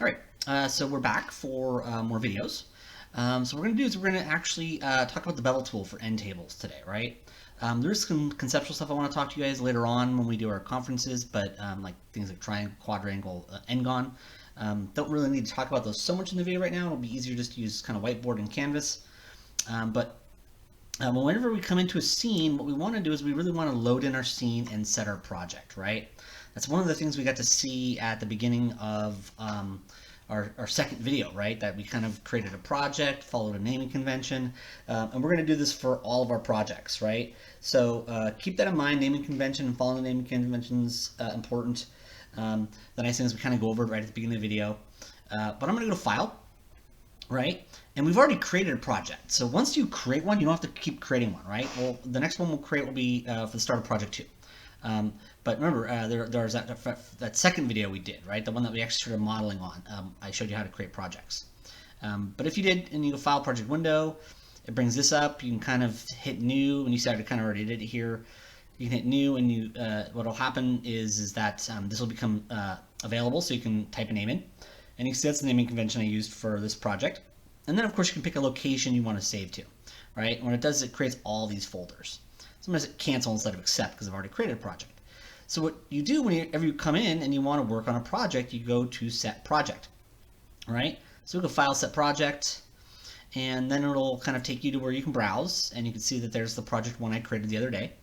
All right, so we're back for more videos. So what we're going to do is we're going to actually talk about the bevel tool for end tables today, right? There's some conceptual stuff I want to talk to you guys later on when we do our conferences, but like things like triangle, quadrangle, n-gon. Don't really need to talk about those so much in the video right now. It'll be easier just to use kind of whiteboard and canvas. But whenever we come into a scene, what we want to do is we really want to load in our scene and set our project, right? That's one of the things we got to see at the beginning of our second video, right? That we kind of created a project, followed a naming convention, and we're going to do this for all of our projects, right? So keep that in mind. Naming convention and following the naming conventions important. The nice thing is we kind of go over it right at the beginning of the video. But I'm going to go to File, right? And we've already created a project. So once you create one, you don't have to keep creating one, right? Well, the next one we'll create will be for the start of project 2. But remember, there's that second video we did, right? The one that we actually started modeling on. I showed you how to create projects. But if you did, and you go File, Project Window, it brings this up. You can kind of hit New, and you see I kind of already did it here. You can hit New, and what will happen is that this will become available, so you can type a name in. And you can see that's the naming convention I used for this project. And then, of course, you can pick a location you want to save to, right? And what it does is it creates all these folders. Sometimes it cancel instead of accept because I've already created a project. So what you do whenever you come in and you want to work on a project, you go to Set Project, right? So we go File, Set Project, and then it'll kind of take you to where you can browse, and you can see that there's the project one I created the other day.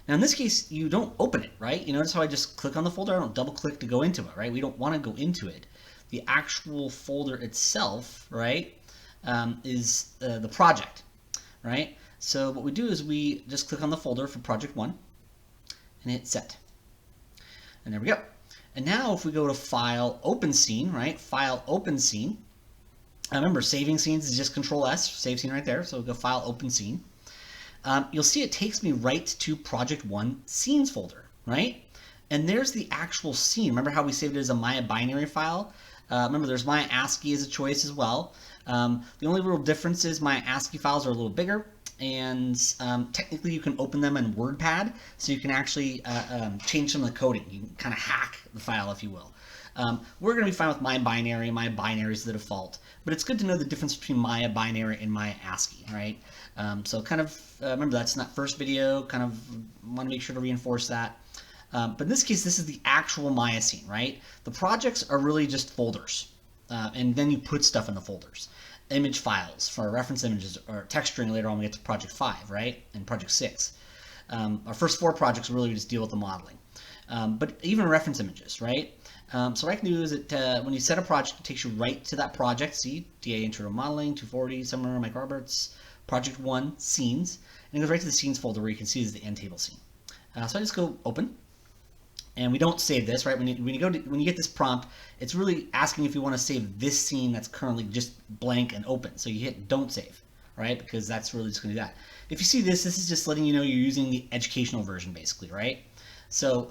Now in this case, you don't open it, right? You notice how I just click on the folder? I don't double click to go into it, right? We don't want to go into it. The actual folder itself, right, is the project, right? So what we do is we just click on the folder for project 1 and hit set. And there we go. And now if we go to File, Open Scene, right? File, Open Scene. Remember, saving scenes is just Control S, save scene right there. So we'll go File, Open Scene. You'll see it takes me right to Project 1 Scenes folder, right? And there's the actual scene. Remember how we saved it as a Maya binary file? Remember, there's Maya ASCII as a choice as well. The only real difference is Maya ASCII files are a little bigger, and technically you can open them in WordPad, so you can actually change some of the coding. You can kind of hack the file, if you will. We're going to be fine with Maya binary. Maya binary is the default, but it's good to know the difference between Maya binary and Maya ASCII, right? So kind of remember that's in that first video. Kind of want to make sure to reinforce that. But in this case, this is the actual Maya scene, right? The projects are really just folders, and then you put stuff in the folders. Image files for reference images or texturing later on when we get to project 5, right? And project 6. Our first 4 projects really just deal with the modeling. But even reference images, right? So what I can do is when you set a project, it takes you right to that project. See, DA Intro to Modeling, 240, Summer, Mike Roberts, Project 1, Scenes. And it goes right to the Scenes folder where you can see is the Endtable scene. So I just go Open. And we don't save this, right? When you get this prompt, it's really asking if you want to save this scene that's currently just blank and open. So you hit Don't Save, right? Because that's really just going to do that. If you see this is just letting you know you're using the educational version, basically, right? So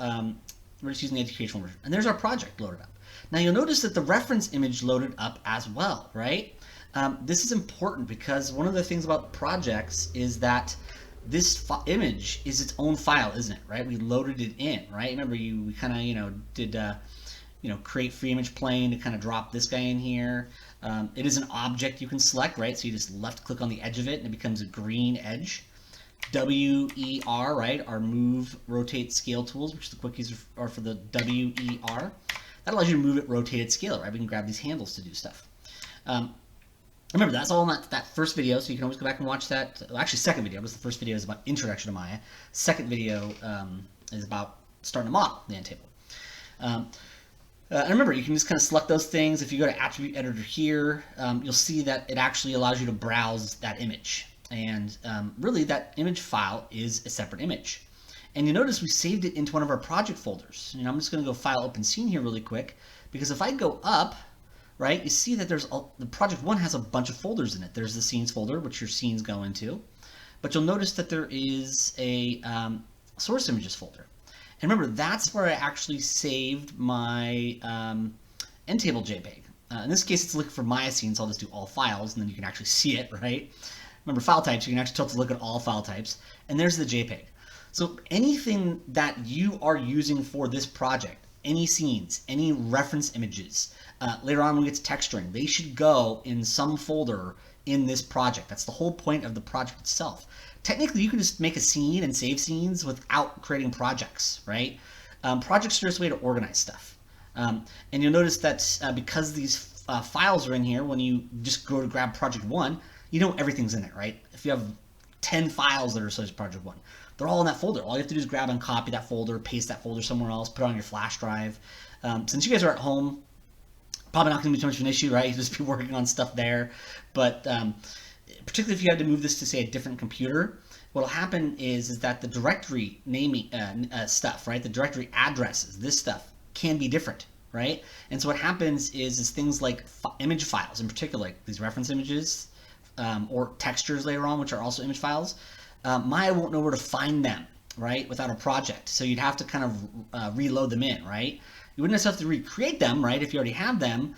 we're just using the educational version. And there's our project loaded up. Now you'll notice that the reference image loaded up as well, right? This is important because one of the things about projects is that this image is its own file, isn't it? Right? We loaded it in, right? Remember, we kind of did create free image plane to kind of drop this guy in here. It is an object you can select, right? So you just left click on the edge of it and it becomes a green edge. WER, right? Our move, rotate, scale tools, which the quickies are for the WER. That allows you to move it, rotate it, scale it, right? We can grab these handles to do stuff. Remember, that's all in that first video, so you can always go back and watch that. Well, actually, second video, because the first video is about introduction to Maya. Second video is about starting to model the Endtable. And remember, you can just kind of select those things. If you go to Attribute Editor here, you'll see that it actually allows you to browse that image. And really, that image file is a separate image. And you notice we saved it into one of our project folders. I'm just going to go File, Open Scene here really quick, because if I go up, right, you see that the project 1 has a bunch of folders in it. There's the scenes folder, which your scenes go into, but you'll notice that there is a source images folder. And remember, that's where I actually saved my Endtable JPEG. In this case, it's looking for Maya scenes, so I'll just do all files, and then you can actually see it, right? Remember, file types, you can actually tilt to look at all file types, and there's the JPEG. So anything that you are using for this project, any scenes, any reference images, Later on when we get to texturing, they should go in some folder in this project. That's the whole point of the project itself. Technically, you can just make a scene and save scenes without creating projects, right? Projects are just a way to organize stuff. And you'll notice that because these files are in here, when you just go to grab project 1, you know everything's in it, right? If you have 10 files that are associated with project 1, they're all in that folder. All you have to do is grab and copy that folder, paste that folder somewhere else, put it on your flash drive. Since you guys are at home, probably not going to be too much of an issue, right? You just be working on stuff there. But particularly if you had to move this to, say, a different computer, what'll happen is that the directory naming stuff, right? The directory addresses, this stuff can be different, right? And so what happens is things like image files, in particular, like these reference images or textures later on, which are also image files. Maya won't know where to find them, right, without a project. So you'd have to kind of reload them in, right? You wouldn't necessarily have to recreate them, right? If you already have them,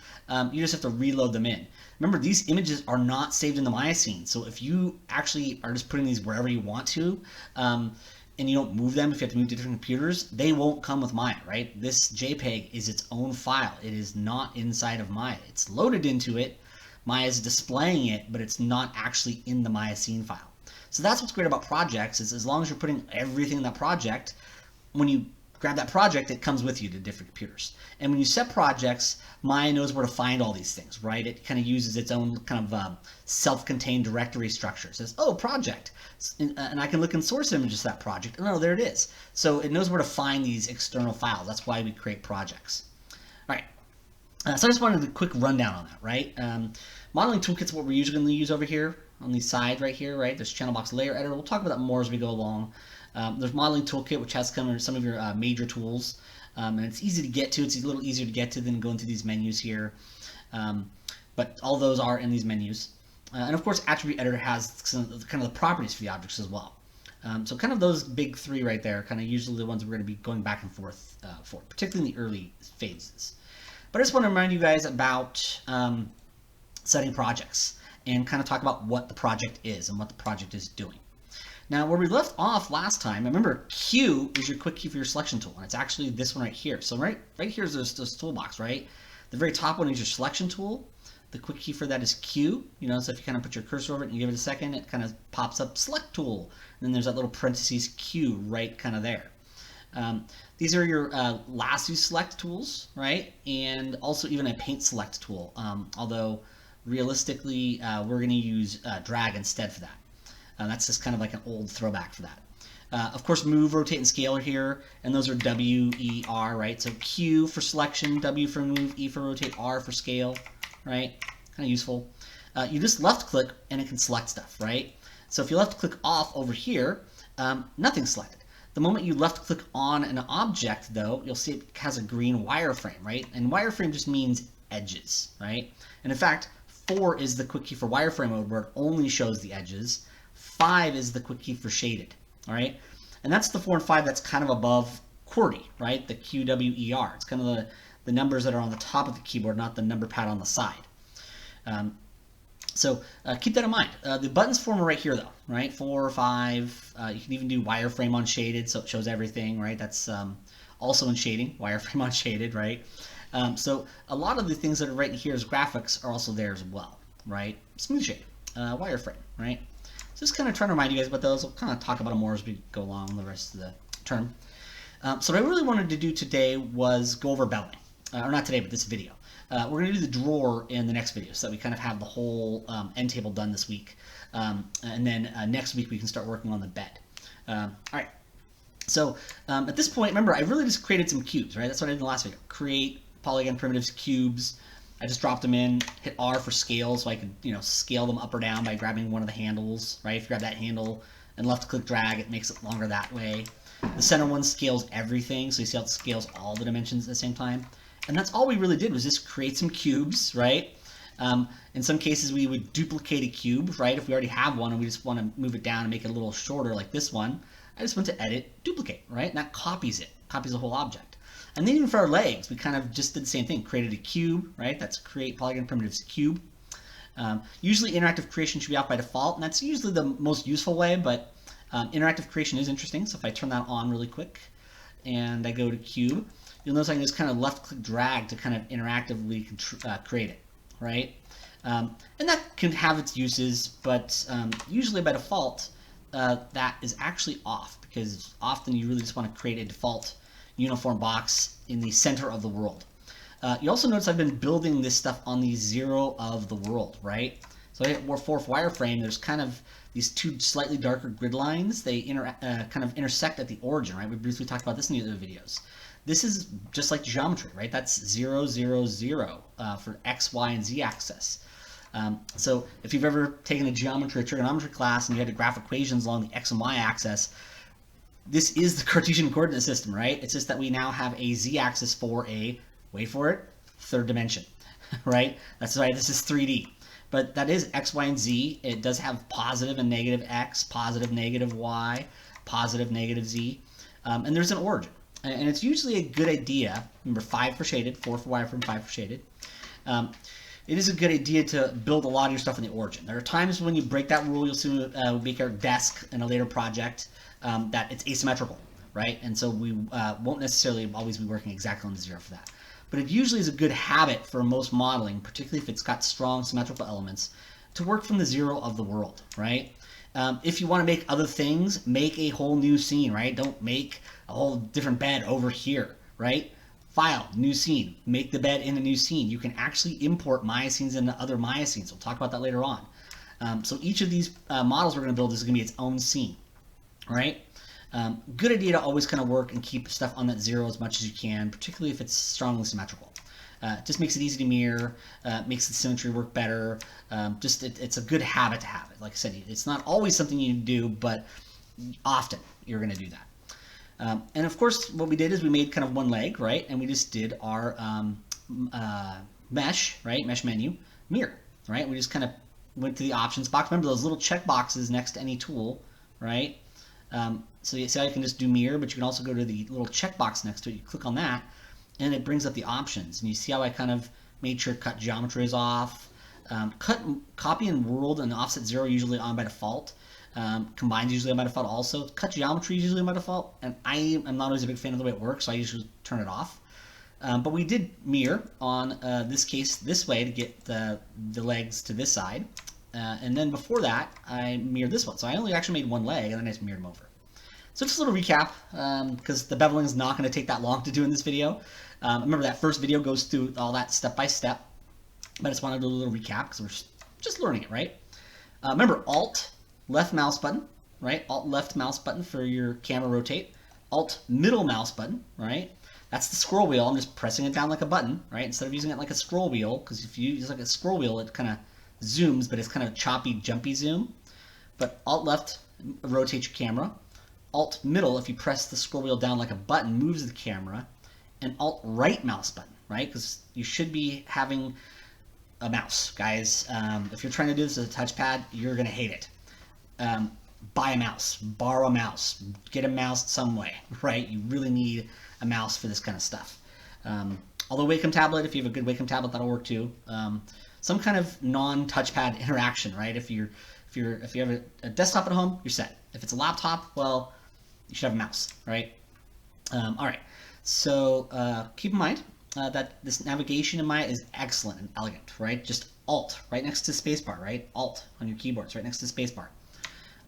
you just have to reload them in. Remember, these images are not saved in the Maya scene. So if you actually are just putting these wherever you want to, and you don't move them, if you have to move to different computers, they won't come with Maya, right? This JPEG is its own file. It is not inside of Maya. It's loaded into it. Maya is displaying it, but it's not actually in the Maya scene file. So that's what's great about projects, is as long as you're putting everything in that project, when you grab that project, it comes with you to different computers. And when you set projects, Maya knows where to find all these things, right? It kind of uses its own kind of self-contained directory structure. It says, oh, project. And I can look in source images of that project. Oh, no, there it is. So it knows where to find these external files. That's why we create projects. All right. So I just wanted a quick rundown on that, right? Modeling toolkit's what we're usually going to use over here on the side right here, right? There's channel box layer editor. We'll talk about that more as we go along. There's modeling toolkit, which has some of your major tools, and it's easy to get to. It's a little easier to get to than going through these menus here, but all those are in these menus. And of course, attribute editor has kind of the properties for the objects as well. So kind of those big three right there, kind of usually the ones we're going to be going back and forth for, particularly in the early phases. But I just want to remind you guys about setting projects and kind of talk about what the project is and what the project is doing. Now, where we left off last time, remember Q is your quick key for your selection tool, and it's actually this one right here. So right here is this toolbox, right? The very top one is your selection tool. The quick key for that is Q. You know, so if you kind of put your cursor over it and you give it a second, it kind of pops up select tool. And then there's that little parentheses Q right kind of there. These are your lasso select tools, right? And also even a paint select tool, although realistically we're going to use drag instead for that. That's just kind of like an old throwback for that. Of course, move, rotate, and scale are here, and those are W, E, R, right? So Q for selection, W for move, E for rotate, R for scale, right? Kind of useful. You just left click and it can select stuff, right? So if you left click off over here, nothing's selected. The moment you left click on an object, though, you'll see it has a green wireframe, right? And wireframe just means edges, right? And in fact, 4 is the quick key for wireframe mode, where it only shows the edges. 5 is the quick key for shaded, all right? And that's the 4 and 5 that's kind of above QWERTY, right? The QWER. It's kind of the numbers that are on the top of the keyboard, not the number pad on the side. So keep that in mind. The buttons form are right here, though, right? 4 or 5. You can even do wireframe on shaded, so it shows everything, right? That's also in shading, wireframe on shaded, right? So a lot of the things that are right here as graphics are also there as well, right? Smooth shade, wireframe, right? So just kind of trying to remind you guys about those. We'll kind of talk about them more as we go along the rest of the term. So what I really wanted to do today was go over beveling. Or not today, but this video. We're going to do the drawer in the next video so that we kind of have the whole Endtable done this week. And then next week we can start working on the bed. All right. So at this point, remember, I really just created some cubes, right? That's what I did in the last video. Create polygon primitives, cubes. I just dropped them in, hit R for scale so I could, scale them up or down by grabbing one of the handles, right? If you grab that handle and left click drag, it makes it longer that way. The center one scales everything, so you see how it scales all the dimensions at the same time. And that's all we really did was just create some cubes, right? In some cases we would duplicate a cube, right? If we already have one and we just want to move it down and make it a little shorter like this one, I just went to edit, duplicate, right? And that copies it, copies the whole object. And then even for our legs, we kind of just did the same thing, created a cube, right? That's create polygon primitives cube. Usually interactive creation should be off by default, and that's usually the most useful way, but interactive creation is interesting. So if I turn that on really quick and I go to cube, you'll notice I can just kind of left click drag to kind of interactively create it, right? And that can have its uses, but usually by default, that is actually off, because often you really just want to create a default uniform box in the center of the world. You also notice I've been building this stuff on the 0 of the world, right? So I hit fourth wireframe, there's kind of these two slightly darker grid lines. They kind of intersect at the origin, right? We briefly talked about this in the other videos. This is just like geometry, right? That's 0, 0, 0 for X, Y, and Z axis. So if you've ever taken a geometry or trigonometry class and you had to graph equations along the X and Y axis, this is the Cartesian coordinate system, right? It's just that we now have a Z axis for a, wait for it, third dimension, right? That's why this is 3D. But that is X, Y, and Z. It does have positive and negative X, positive, negative Y, positive, negative Z. And there's an origin. And it's usually a good idea, remember 5 for shaded, 4 for wireframe, 5 for shaded. It is a good idea to build a lot of your stuff in the origin. There are times when you break that rule, you'll see we make our desk in a later project that it's asymmetrical, right? And so we won't necessarily always be working exactly on the 0 for that. But it usually is a good habit for most modeling, particularly if it's got strong symmetrical elements, to work from the 0 of the world, right? If you want to make other things, make a whole new scene, right? Don't make a whole different bed over here, right? File, new scene, make the bed in a new scene. You can actually import Maya scenes into other Maya scenes. We'll talk about that later on. So each of these models we're going to build is going to be its own scene, right? Good idea to always kind of work and keep stuff on that 0 as much as you can, particularly if it's strongly symmetrical. It just makes it easy to mirror, makes the symmetry work better. It's a good habit to have it. Like I said, it's not always something you do, but often you're going to do that. And of course, what we did is we made kind of one leg, right? And we just did our mesh, right? Mesh menu, mirror, right? We just kind of went to the options box. Remember those little check boxes next to any tool, right? So you see how you can just do mirror, but you can also go to the little checkbox next to it. You click on that, and it brings up the options. And you see how I kind of made sure cut geometry is off. Copy and world and offset 0 usually on by default. Combined usually on by default also. Cut geometry usually on by default. And I am not always a big fan of the way it works, so I usually turn it off. But we did mirror on this case this way to get the legs to this side. And then before that, I mirrored this one. So I only actually made one leg, and then I just mirrored them over. So just a little recap, because the beveling is not going to take that long to do in this video. Remember that first video goes through all that step by step, but I just wanted to do a little recap because we're just learning it, right? Remember Alt left mouse button, right? Alt left mouse button for your camera rotate. Alt middle mouse button, right? That's the scroll wheel. I'm just pressing it down like a button, right? Instead of using it like a scroll wheel, because if you use like a scroll wheel, it kind of zooms, but it's kind of choppy, jumpy zoom. But Alt left rotates your camera. Alt middle, if you press the scroll wheel down like a button, moves the camera. And Alt right mouse button, right? Because you should be having a mouse, guys. If you're trying to do this as a touchpad, you're going to hate it. Buy a mouse, borrow a mouse, get a mouse some way, right? You really need a mouse for this kind of stuff. Although Wacom tablet, if you have a good Wacom tablet, that'll work too. Some kind of non-touchpad interaction, right? If you have a desktop at home, you're set. If it's a laptop, well, you should have a mouse, right? All right. So keep in mind that this navigation in Maya is excellent and elegant, right? Just Alt right next to spacebar, right? Alt on your keyboards right next to spacebar.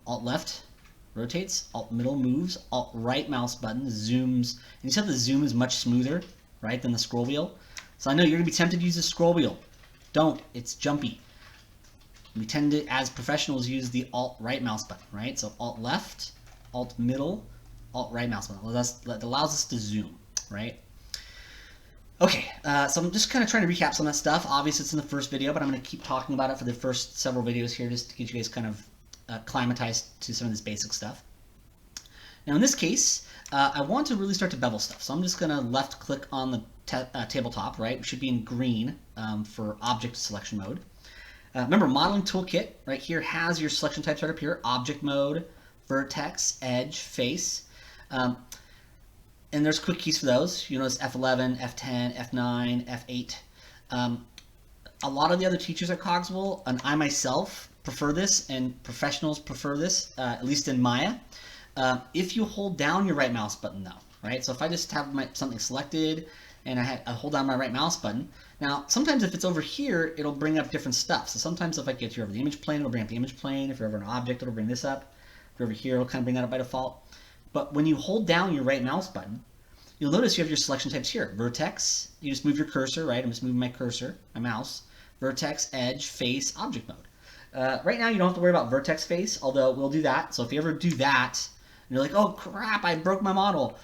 Alt left rotates, Alt middle moves, Alt right mouse button zooms. And you see how the zoom is much smoother, right, than the scroll wheel? So I know you're going to be tempted to use the scroll wheel. Don't. It's jumpy. We tend to, as professionals, use the Alt right mouse button, right? So Alt left, Alt middle, Alt right mouse button. That allows us to zoom, right? Okay, so I'm just kind of trying to recap some of that stuff. Obviously, it's in the first video, but I'm going to keep talking about it for the first several videos here just to get you guys kind of acclimatized to some of this basic stuff. Now, in this case, I want to really start to bevel stuff. So I'm just going to left click on the tabletop, right? It should be in green for object selection mode. Remember, modeling toolkit right here has your selection types right up here: object mode, vertex, edge, face. And there's quick keys for those. You notice F11, F10, F9, F8. A lot of the other teachers at Cogswell, and I myself, prefer this, and professionals prefer this, at least in Maya. If you hold down your right mouse button though, right? So if I just have something selected and I hold down my right mouse button, now sometimes if it's over here, it'll bring up different stuff. So sometimes if I get you over the image plane, it'll bring up the image plane. If you're over an object, it'll bring this up. If you're over here, it'll kind of bring that up by default. But when you hold down your right mouse button, you'll notice you have your selection types here. Vertex, you just move your cursor, right? I'm just moving my cursor, my mouse. Vertex, edge, face, object mode. Right now you don't have to worry about vertex face, although we'll do that. So if you ever do that, and you're like, oh crap, I broke my model.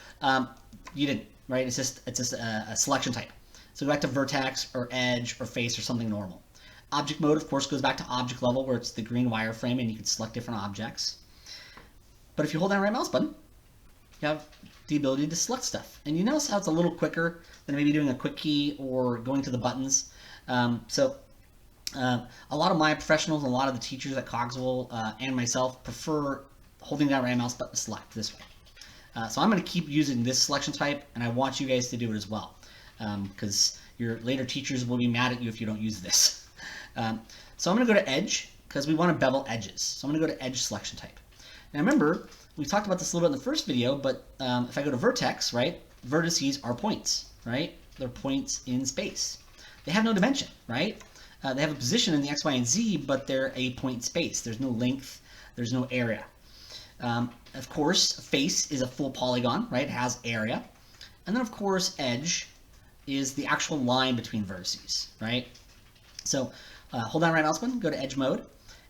You didn't, right? It's just a selection type. So go back to vertex or edge or face or something normal. Object mode, of course, goes back to object level where it's the green wireframe and you can select different objects. But if you hold down the right mouse button, you have the ability to select stuff. And you notice how it's a little quicker than maybe doing a quick key or going to the buttons. A lot of my professionals and a lot of the teachers at Cogswell and myself prefer holding down right mouse button to select this way. So I'm going to keep using this selection type, and I want you guys to do it as well, because your later teachers will be mad at you if you don't use this. So I'm going to go to edge, because we want to bevel edges. So I'm going to go to edge selection type. Now remember, we talked about this a little bit in the first video, but if I go to vertex, right, vertices are points, right? They're points in space. They have no dimension, right? They have a position in the X, Y, and Z, but they're a point in space. There's no length, there's no area. Of course, face is a full polygon, right? It has area. And then, of course, edge is the actual line between vertices, right? So hold down right mouse button, go to edge mode.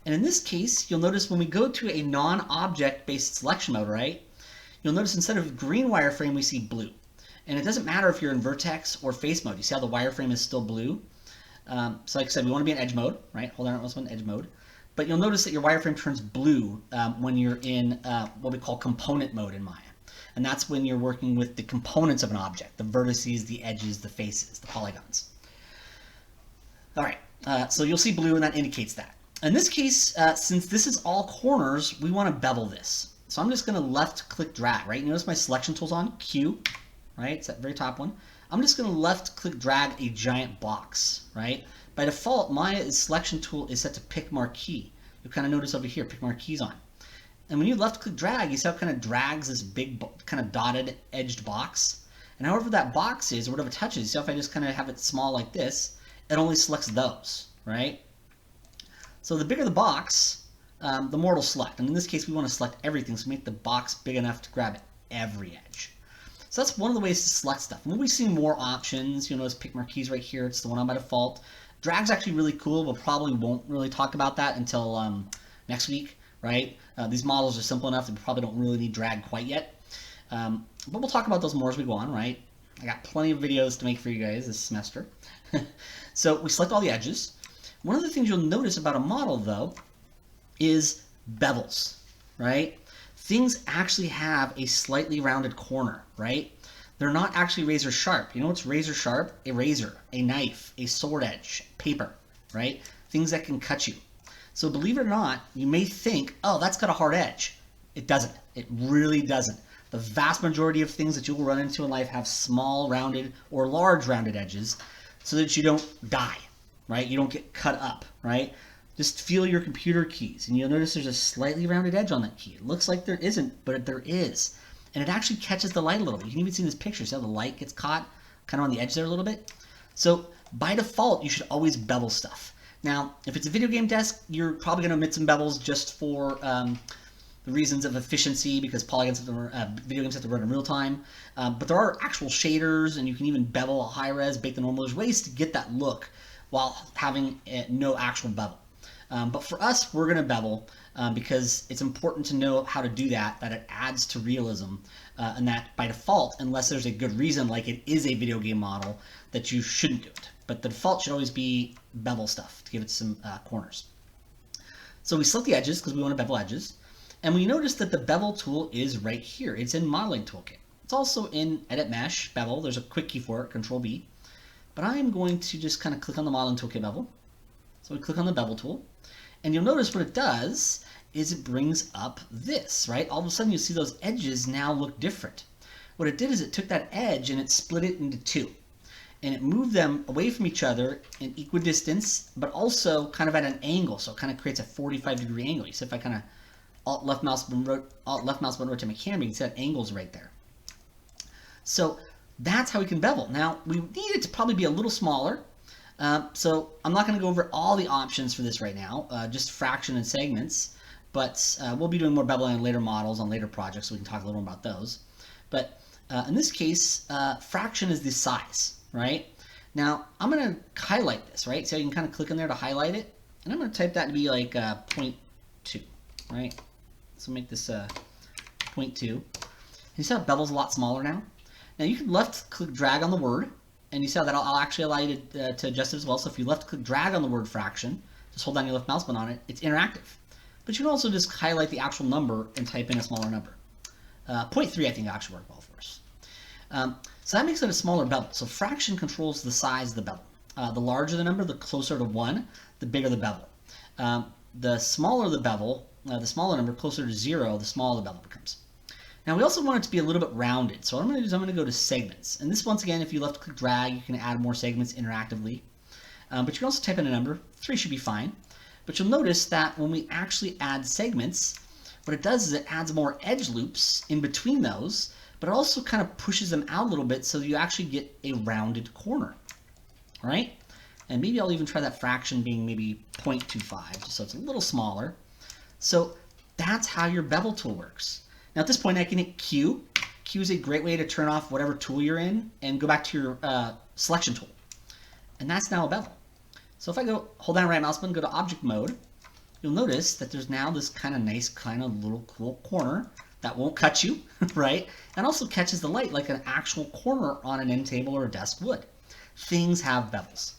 And in this case, you'll notice when we go to a non-object based selection mode, right? You'll notice instead of green wireframe, we see blue. And it doesn't matter if you're in vertex or face mode. You see how the wireframe is still blue? So like I said, we want to be in edge mode, right? Hold down right mouse button, edge mode. But you'll notice that your wireframe turns blue when you're in what we call component mode in Maya. And that's when you're working with the components of an object, the vertices, the edges, the faces, the polygons. All right, so you'll see blue and that indicates that. In this case, since this is all corners, we want to bevel this. So I'm just going to left click drag, right? You notice my selection tool's on, Q, right? It's that very top one. I'm just going to left click drag a giant box, right? By default, my selection tool is set to pick marquee. You'll kind of notice over here, pick marquee's on. And when you left click drag, you see how it kind of drags this big kind of dotted edged box. And however that box is, or whatever it touches, so if I just kind of have it small like this, it only selects those, right? So the bigger the box, the more it'll select. And in this case, we want to select everything, so make the box big enough to grab every edge. So that's one of the ways to select stuff. And when we see more options, you'll notice pick marquees right here. It's the one on by default. Drag's actually really cool. We'll probably won't really talk about that until next week, right? These models are simple enough that we probably don't really need drag quite yet. But we'll talk about those more as we go on, right? I got plenty of videos to make for you guys this semester. So we select all the edges. One of the things you'll notice about a model, though, is bevels, right? Things actually have a slightly rounded corner, right? They're not actually razor sharp. You know what's razor sharp? A razor, a knife, a sword edge, paper, right? Things that can cut you. So believe it or not, you may think, oh, that's got a hard edge. It doesn't. It really doesn't. The vast majority of things that you will run into in life have small rounded or large rounded edges so that you don't die, right? You don't get cut up, right? Just feel your computer keys and you'll notice there's a slightly rounded edge on that key. It looks like there isn't, but there is. And it actually catches the light a little bit. You can even see in this picture, see how the light gets caught kind of on the edge there a little bit? So by default, you should always bevel stuff. Now, if it's a video game desk, you're probably going to omit some bevels just for the reasons of efficiency, because polygons have to, video games have to run in real time. But there are actual shaders, and you can even bevel a high res, bake the normal. There's ways to get that look while having no actual bevel. But for us, we're going to bevel because it's important to know how to do that, that it adds to realism, and that by default, unless there's a good reason, like it is a video game model, that you shouldn't do it. But the default should always be bevel stuff to give it some corners. So we select the edges because we want to bevel edges. And we notice that the bevel tool is right here. It's in Modeling Toolkit. It's also in Edit Mesh, Bevel. There's a quick key for it, Control B. But I'm going to just kind of click on the Modeling Toolkit bevel. So we click on the bevel tool. And you'll notice what it does is it brings up this, right? All of a sudden you see those edges now look different. What it did is it took that edge and it split it into two. And it moved them away from each other in equidistance, but also kind of at an angle. So it kind of creates a 45-degree angle. You see if I kind of Alt left mouse button rotate my camera, you can see that angle's right there. So that's how we can bevel. Now, we need it to probably be a little smaller. So I'm not going to go over all the options for this right now, just fraction and segments. But we'll be doing more beveling on later models, on later projects, so we can talk a little more about those. But in this case, fraction is the size, right? Now, I'm going to highlight this, right? So you can kind of click in there to highlight it. And I'm going to type that to be like 0.2, right? So make this 0.2. You see how bevel's a lot smaller now? Now you can left click drag on the word, and you see how that I'll actually allow you to adjust it as well. So if you left click drag on the word fraction, just hold down your left mouse button on it, it's interactive. But you can also just highlight the actual number and type in a smaller number. 0.3 I think actually worked well for us. So that makes it a smaller bevel. So fraction controls the size of the bevel. The larger the number, the closer to 1, the bigger the bevel. The smaller the bevel, the smaller number, closer to 0, the smaller the bevel becomes. Now we also want it to be a little bit rounded. So what I'm going to do is I'm going to go to segments. And this, once again, if you left click drag, you can add more segments interactively. But you can also type in a number. 3 should be fine. But you'll notice that when we actually add segments, what it does is it adds more edge loops in between those, but it also kind of pushes them out a little bit so you actually get a rounded corner, right? And maybe I'll even try that fraction being maybe 0.25, just so it's a little smaller. So that's how your bevel tool works. Now at this point I can hit Q. Q is a great way to turn off whatever tool you're in and go back to your selection tool. And that's now a bevel. So if I go hold down right mouse button, go to object mode, you'll notice that there's now this kind of nice kind of little cool corner that won't cut you, right? And also catches the light like an actual corner on an end table or a desk would. Things have bevels.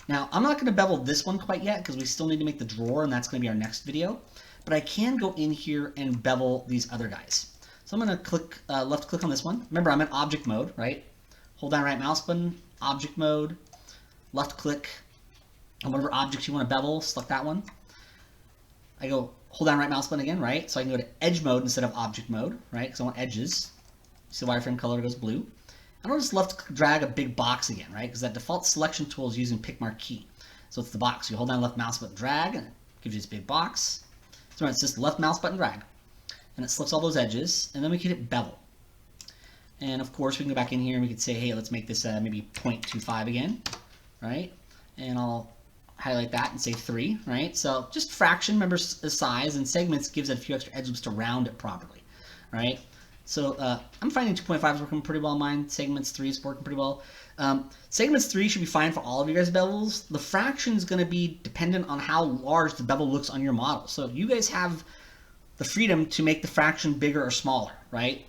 Now I'm not going to bevel this one quite yet because we still need to make the drawer, and that's going to be our next video. But I can go in here and bevel these other guys. So I'm going to click left click on this one. Remember, I'm in object mode, right? Hold down right mouse button, object mode, left click on whatever object you want to bevel, select that one. I go hold down right mouse button again, right? So I can go to edge mode instead of object mode, right? Because I want edges. See the wireframe color goes blue. And I'll just left drag a big box again, right? Because that default selection tool is using pick marquee. So it's the box. You hold down left mouse button, drag, and it gives you this big box. So it's just left mouse button, drag. And it selects all those edges. And then we can hit bevel. And of course, we can go back in here and we can say, hey, let's make this maybe 0.25 again, right? And I'll highlight that and say 3, right? So just fraction, remember the size, and segments gives it a few extra edge loops to round it properly, right? So I'm finding 2.5 is working pretty well on mine. Segments 3 is working pretty well. Segments 3 should be fine for all of you guys' bevels. The fraction is going to be dependent on how large the bevel looks on your model. So you guys have the freedom to make the fraction bigger or smaller, right?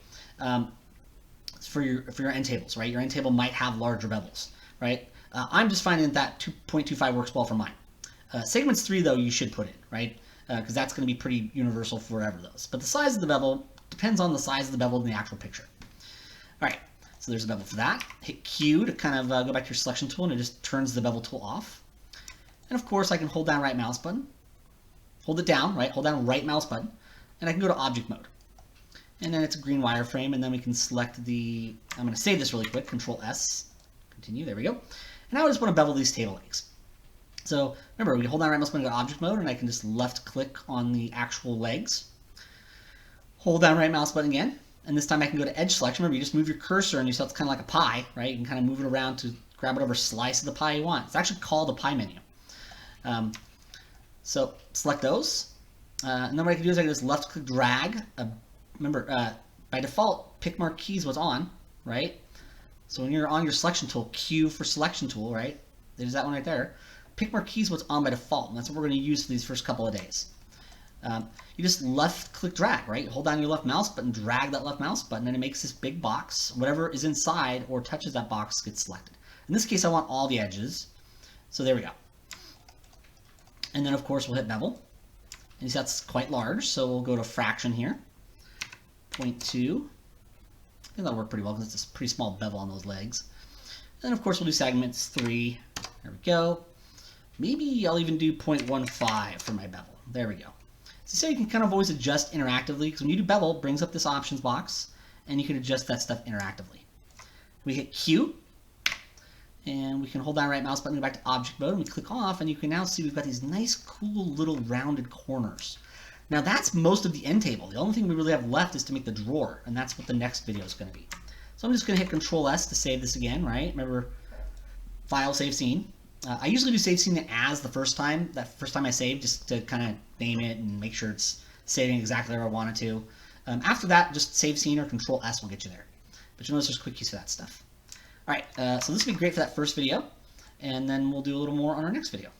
For your end tables, right? Your end table might have larger bevels, right? I'm just finding that 2.25 works well for mine. Segments 3, though, you should put in, right? Because that's going to be pretty universal for whatever those. But the size of the bevel depends on the size of the bevel in the actual picture. All right, so there's a bevel for that. Hit Q to kind of go back to your selection tool, and it just turns the bevel tool off. And of course, I can hold down right mouse button. Hold it down, right? Hold down right mouse button. And I can go to object mode. And then it's a green wireframe, and then we can select the, I'm going to save this really quick, Control S. Continue, there we go. And now I just want to bevel these table legs. So remember, we hold down right mouse button, go to object mode, and I can just left click on the actual legs. Hold down right mouse button again, and this time I can go to edge selection. Remember, you just move your cursor and you see it's kind of like a pie, right? You can kind of move it around to grab whatever slice of the pie you want. It's actually called a pie menu. So select those, and then what I can do is I can just left click drag. Remember, by default, pick marquee is what's on, right? So when you're on your selection tool, Q for selection tool, right? There's that one right there. Pick marquee is what's on by default, and that's what we're going to use for these first couple of days. You just left click drag, right? Hold down your left mouse button, drag that left mouse button, and it makes this big box. Whatever is inside or touches that box gets selected. In this case, I want all the edges. So there we go. And then, of course, we'll hit bevel. And you see that's quite large, so we'll go to fraction here. 0.2. I think that'll work pretty well because it's a pretty small bevel on those legs. And then, of course, we'll do segments 3. There we go. Maybe I'll even do 0.15 for my bevel. There we go. So you can kind of always adjust interactively, because when you do bevel, it brings up this options box, and you can adjust that stuff interactively. We hit Q, and we can hold down right mouse button, go back to object mode, and we click off, and you can now see we've got these nice, cool little rounded corners. Now that's most of the end table. The only thing we really have left is to make the drawer, and that's what the next video is going to be. So I'm just going to hit Control S to save this again, right? Remember, File, Save Scene. I usually do Save Scene as the first time, I save, just to kind of name it and make sure it's saving exactly where I want it to. After that, just Save Scene or Control S will get you there. But you'll notice there's quick keys for that stuff. All right, so this will be great for that first video, and then we'll do a little more on our next video.